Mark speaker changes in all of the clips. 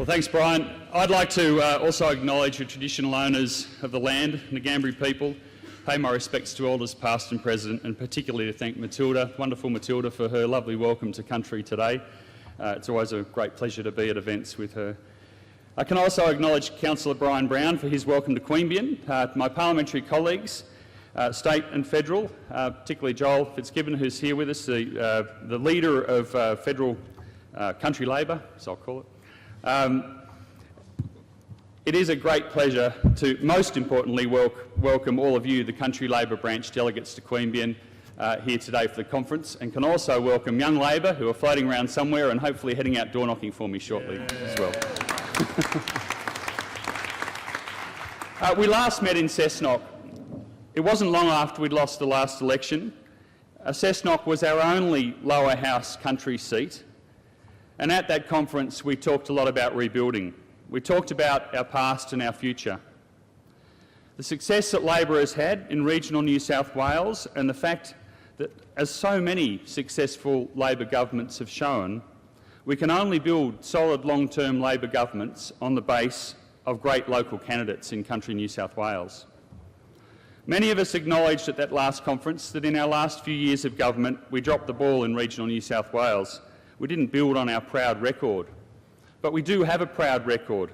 Speaker 1: Well, thanks, Brian. I'd like to also acknowledge the traditional owners of the land, the Ngambri people, pay my respects to elders past and present, and particularly to thank Matilda, wonderful Matilda, for her lovely welcome to country today. It's always a great pleasure to be at events with her. I can also acknowledge Councillor Brian Brown for his welcome to Queanbeyan, my parliamentary colleagues, state and federal, particularly Joel Fitzgibbon, who's here with us, the leader of federal country Labor, as I'll call it. It is a great pleasure to, most importantly, welcome all of you, the Country Labor branch delegates to Queanbeyan, here today for the conference, and can also welcome Young Labor, who are floating around somewhere and hopefully heading out door knocking for me shortly as well. We last met in Cessnock. It wasn't long after we'd lost the last election. Cessnock was our only lower house country seat. And at that conference, we talked a lot about rebuilding. We talked about our past and our future. The success that Labor has had in regional New South Wales, and the fact that, as so many successful Labor governments have shown, we can only build solid long-term Labor governments on the base of great local candidates in country New South Wales. Many of us acknowledged at that last conference that in our last few years of government, we dropped the ball in regional New South Wales. We didn't build on our proud record, but we do have a proud record.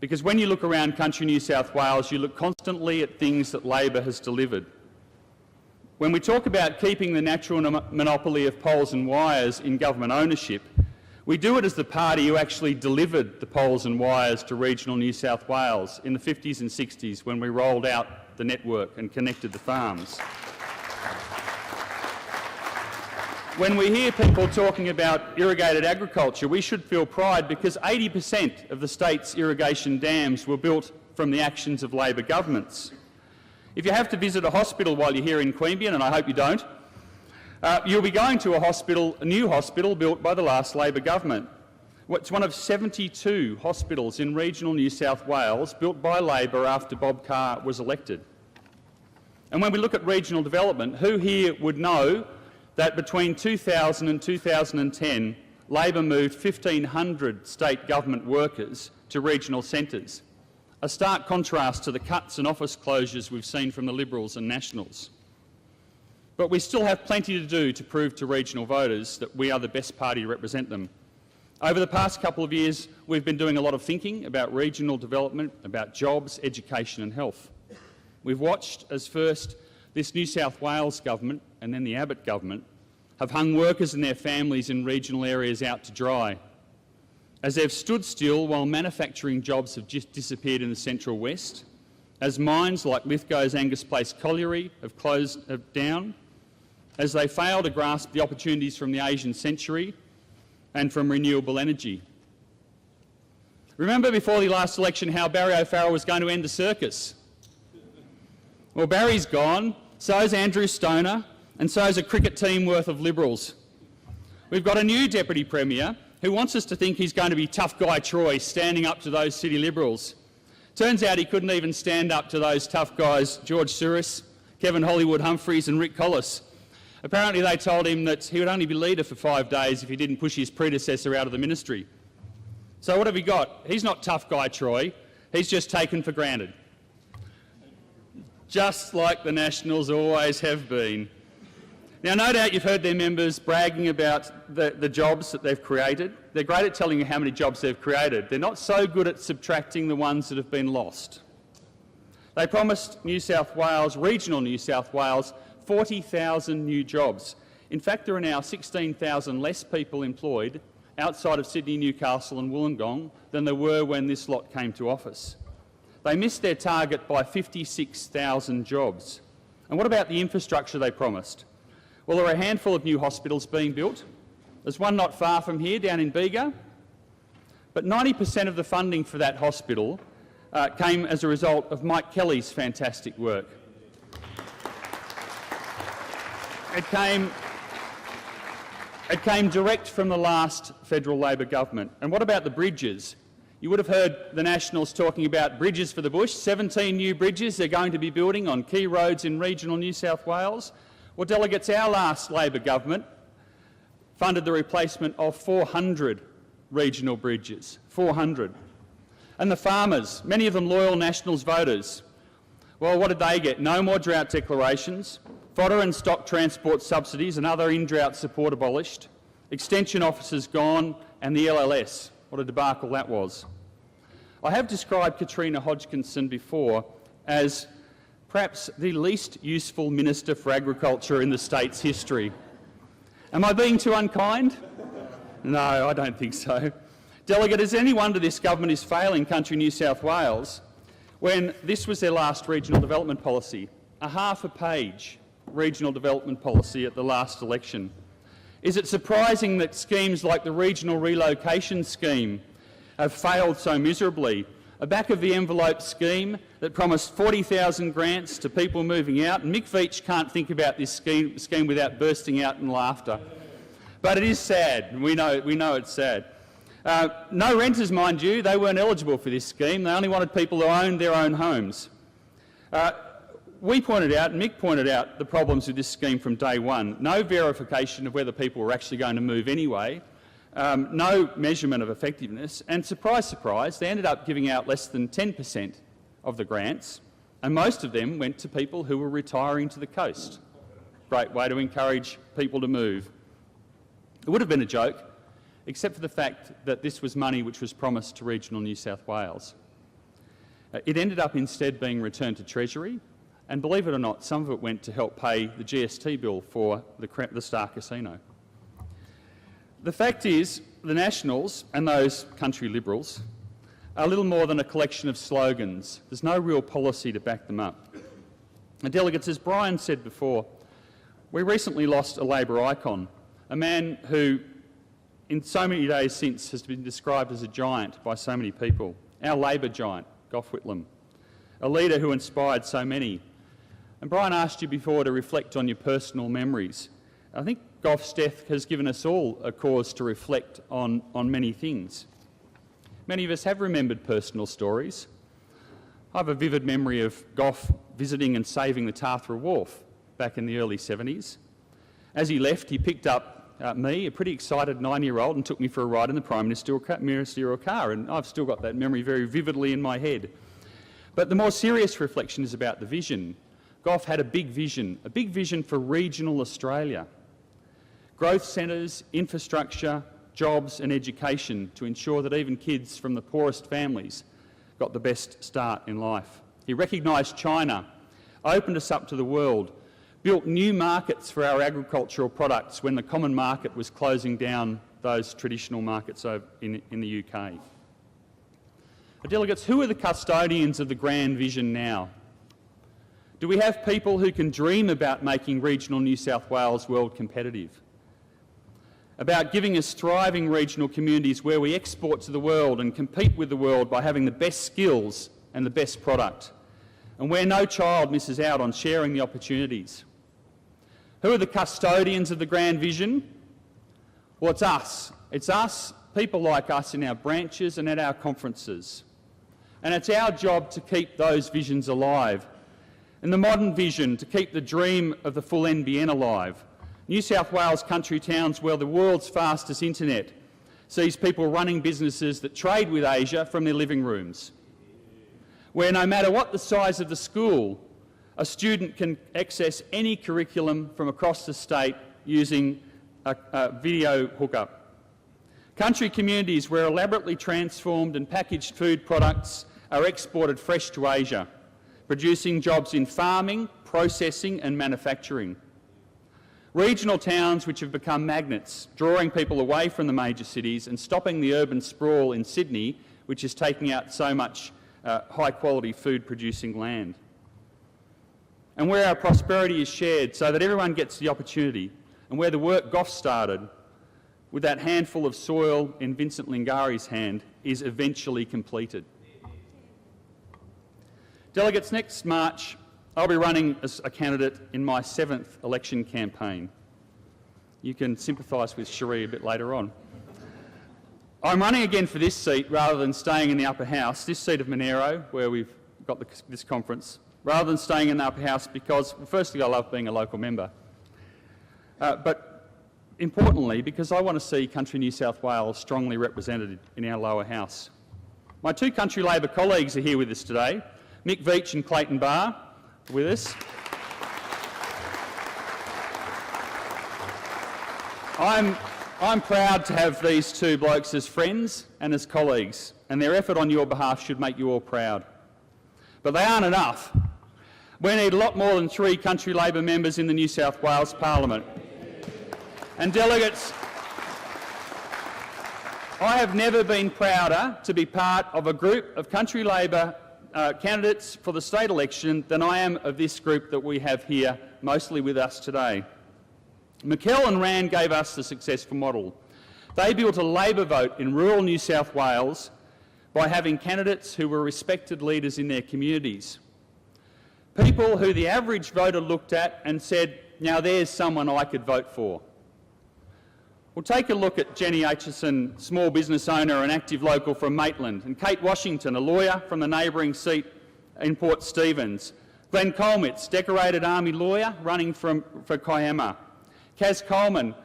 Speaker 1: Because when you look around country New South Wales, you look constantly at things that Labor has delivered. When we talk about keeping the natural monopoly of poles and wires in government ownership, we do it as the party who actually delivered the poles and wires to regional New South Wales in the 50s and 60s when we rolled out the network and connected the farms. When we hear people talking about irrigated agriculture, we should feel pride because 80% of the state's irrigation dams were built from the actions of Labor governments. If you have to visit a hospital while you're here in Queanbeyan, and I hope you don't, you'll be going to a new hospital built by the last Labor government. It's one of 72 hospitals in regional New South Wales built by Labor after Bob Carr was elected. And when we look at regional development, who here would know that between 2000 and 2010, Labor moved 1,500 state government workers to regional centres, a stark contrast to the cuts and office closures we've seen from the Liberals and Nationals. But we still have plenty to do to prove to regional voters that we are the best party to represent them. Over the past couple of years, we've been doing a lot of thinking about regional development, about jobs, education and health. We've watched as first this New South Wales government and then the Abbott government have hung workers and their families in regional areas out to dry, as they've stood still while manufacturing jobs have just disappeared in the Central West, as mines like Lithgow's Angus Place Colliery have closed down, as they fail to grasp the opportunities from the Asian century and from renewable energy. Remember before the last election how Barry O'Farrell was going to end the circus? Well, Barry's gone, so's Andrew Stoner, and so's a cricket team worth of Liberals. We've got a new Deputy Premier who wants us to think he's going to be tough guy Troy standing up to those city Liberals. Turns out he couldn't even stand up to those tough guys George Souris, Kevin Hollywood-Humphries and Rick Collis. Apparently they told him that he would only be leader for 5 days if he didn't push his predecessor out of the ministry. So what have we got? He's not tough guy Troy, he's just taken for granted. Just like the Nationals always have been. Now, no doubt you've heard their members bragging about the jobs that they've created. They're great at telling you how many jobs they've created. They're not so good at subtracting the ones that have been lost. They promised New South Wales, regional New South Wales, 40,000 new jobs. In fact, there are now 16,000 less people employed outside of Sydney, Newcastle and Wollongong than there were when this lot came to office. They missed their target by 56,000 jobs. And what about the infrastructure they promised? Well, there are a handful of new hospitals being built. There's one not far from here, down in Bega. But 90% of the funding for that hospital came as a result of Mike Kelly's fantastic work. It came direct from the last federal Labor government. And what about the bridges? You would have heard the Nationals talking about bridges for the bush. 17 new bridges they're going to be building on key roads in regional New South Wales. Well, delegates, our last Labor government funded the replacement of 400 regional bridges, 400. And the farmers, many of them loyal Nationals voters, well, what did they get? No more drought declarations, fodder and stock transport subsidies and other in-drought support abolished, extension officers gone, and the LLS. What a debacle that was. I have described Katrina Hodgkinson before as perhaps the least useful Minister for Agriculture in the state's history. Am I being too unkind? No, I don't think so. Delegate, is any wonder this government is failing country New South Wales when this was their last regional development policy, a half-a-page regional development policy at the last election? Is it surprising that schemes like the regional relocation scheme have failed so miserably? A back-of-the-envelope scheme that promised 40,000 grants to people moving out, and Mick Veitch can't think about this scheme without bursting out in laughter. But it is sad, and we know it's sad. No renters, mind you, they weren't eligible for this scheme. They only wanted people who owned their own homes. We pointed out, and Mick pointed out, the problems with this scheme from day one. No verification of whether people were actually going to move anyway, no measurement of effectiveness, and surprise, surprise, they ended up giving out less than 10% of the grants, and most of them went to people who were retiring to the coast. Great way to encourage people to move. It would have been a joke, except for the fact that this was money which was promised to regional New South Wales. It ended up instead being returned to Treasury, and believe it or not, some of it went to help pay the GST bill for the Star Casino. The fact is, the Nationals and those country Liberals are little more than a collection of slogans. There's no real policy to back them up. And delegates, as Brian said before, we recently lost a Labor icon, a man who in so many days since has been described as a giant by so many people, our Labor giant, Gough Whitlam, a leader who inspired so many. And Brian asked you before to reflect on your personal memories. I think Gough's death has given us all a cause to reflect on many things. Many of us have remembered personal stories. I have a vivid memory of Gough visiting and saving the Tathra Wharf back in the early 70s. As he left, he picked up me, a pretty excited 9-year-old, and took me for a ride in the Prime Ministerial car, and I've still got that memory very vividly in my head. But the more serious reflection is about the vision. Gough had a big vision for regional Australia. Growth centres, infrastructure, jobs and education to ensure that even kids from the poorest families got the best start in life. He recognised China, opened us up to the world, built new markets for our agricultural products when the common market was closing down those traditional markets in the UK. Delegates, who are the custodians of the grand vision now? Do we have people who can dream about making regional New South Wales world competitive? About giving us thriving regional communities where we export to the world and compete with the world by having the best skills and the best product, and where no child misses out on sharing the opportunities? Who are the custodians of the grand vision? Well, it's us. It's us, people like us in our branches and at our conferences. And it's our job to keep those visions alive. And the modern vision, to keep the dream of the full NBN alive. New South Wales country towns where the world's fastest internet sees people running businesses that trade with Asia from their living rooms. Where no matter what the size of the school, a student can access any curriculum from across the state using a video hookup. Country communities where elaborately transformed and packaged food products are exported fresh to Asia, producing jobs in farming, processing and manufacturing. Regional towns which have become magnets, drawing people away from the major cities and stopping the urban sprawl in Sydney, which is taking out so much high-quality food-producing land. And where our prosperity is shared so that everyone gets the opportunity, and where the work Gough started with that handful of soil in Vincent Lingari's hand is eventually completed. Delegates, next March I'll be running as a candidate in my 7th election campaign. You can sympathise with Cherie a bit later on. I'm running again for this seat rather than staying in the upper house, this seat of Monero, where we've got this conference, rather than staying in the upper house because, well, firstly, I love being a local member. But importantly, because I want to see Country New South Wales strongly represented in our lower house. My two Country Labor colleagues are here with us today, Mick Veach and Clayton Barr are with us. I'm proud to have these two blokes as friends and as colleagues, and their effort on your behalf should make you all proud. But they aren't enough. We need a lot more than 3 Country Labor members in the New South Wales Parliament. And delegates, I have never been prouder to be part of a group of Country Labor candidates for the state election than I am of this group that we have here, mostly with us today. McKell and Whan gave us the successful model. They built a Labor vote in rural New South Wales by having candidates who were respected leaders in their communities. People who the average voter looked at and said, now there's someone I could vote for. Well, take a look at Jenny Aitchison, small business owner and active local from Maitland, and Kate Washington, a lawyer from the neighbouring seat in Port Stephens. Glenn Colmitz, decorated army lawyer running for Queanbeyan. Kaz Coleman,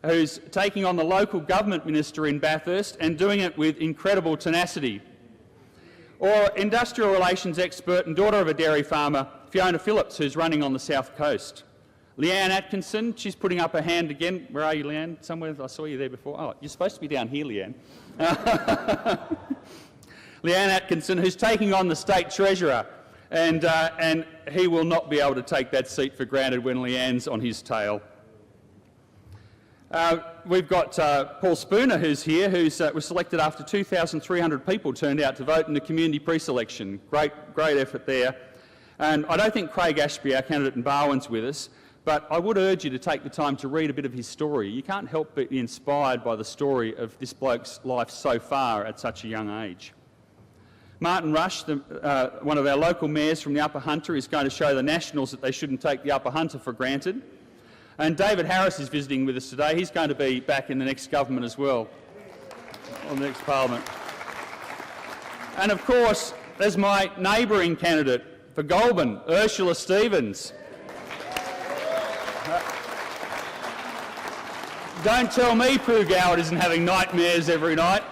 Speaker 1: who's taking on the local government minister in Bathurst and doing it with incredible tenacity. Or industrial relations expert and daughter of a dairy farmer, Fiona Phillips, who's running on the south coast. Leanne Atkinson, she's putting up her hand again. Where are you, Leanne? Somewhere, I saw you there before. Oh, you're supposed to be down here, Leanne. Leanne Atkinson, who's taking on the state treasurer, and he will not be able to take that seat for granted when Leanne's on his tail. We've got Paul Spooner, who's here, who was selected after 2,300 people turned out to vote in the community pre-selection. Great effort there. And I don't think Craig Ashby, our candidate in Barwon's with us, but I would urge you to take the time to read a bit of his story. You can't help but be inspired by the story of this bloke's life so far at such a young age. Martin Rush, one of our local mayors from the Upper Hunter, is going to show the Nationals that they shouldn't take the Upper Hunter for granted. And David Harris is visiting with us today. He's going to be back in the next government as well, or the next parliament. And of course, there's my neighbouring candidate for Goulburn, Ursula Stevens. Don't tell me Pooh Goward isn't having nightmares every night.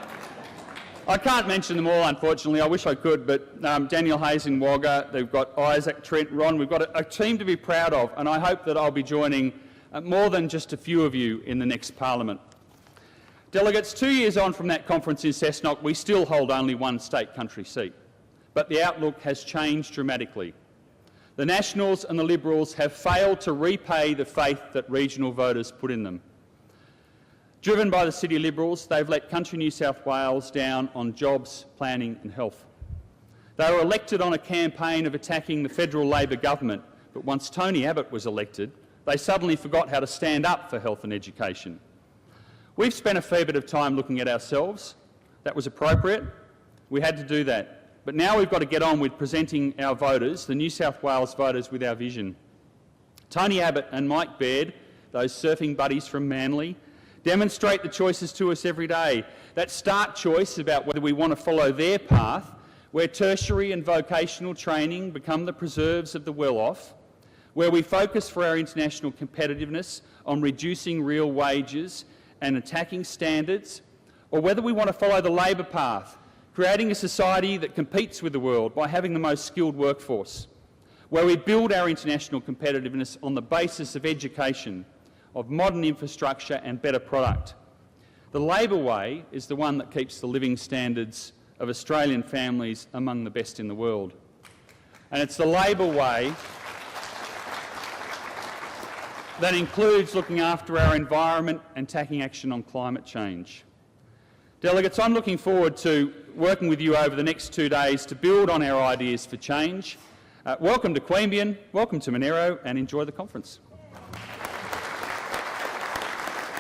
Speaker 1: I can't mention them all, unfortunately. I wish I could, but Daniel Hayes in Wagga, they've got Isaac, Trent, Ron. We've got a team to be proud of, and I hope that I'll be joining more than just a few of you in the next parliament. Delegates, 2 years on from that conference in Cessnock, we still hold only one state country seat, but the outlook has changed dramatically. The Nationals and the Liberals have failed to repay the faith that regional voters put in them. Driven by the City Liberals, they've let Country New South Wales down on jobs, planning and health. They were elected on a campaign of attacking the federal Labor government, but once Tony Abbott was elected, they suddenly forgot how to stand up for health and education. We've spent a fair bit of time looking at ourselves. That was appropriate. We had to do that. But now we've got to get on with presenting our voters, the New South Wales voters, with our vision. Tony Abbott and Mike Baird, those surfing buddies from Manly, demonstrate the choices to us every day. That start choice about whether we want to follow their path, where tertiary and vocational training become the preserves of the well-off, where we focus for our international competitiveness on reducing real wages and attacking standards, or whether we want to follow the Labor path, creating a society that competes with the world by having the most skilled workforce, where we build our international competitiveness on the basis of education, of modern infrastructure and better product. The Labor way is the one that keeps the living standards of Australian families among the best in the world. And it's the Labor way that includes looking after our environment and taking action on climate change. Delegates, I'm looking forward to working with you over the next 2 days to build on our ideas for change. Welcome to Queanbeyan, welcome to Monero, and enjoy the conference.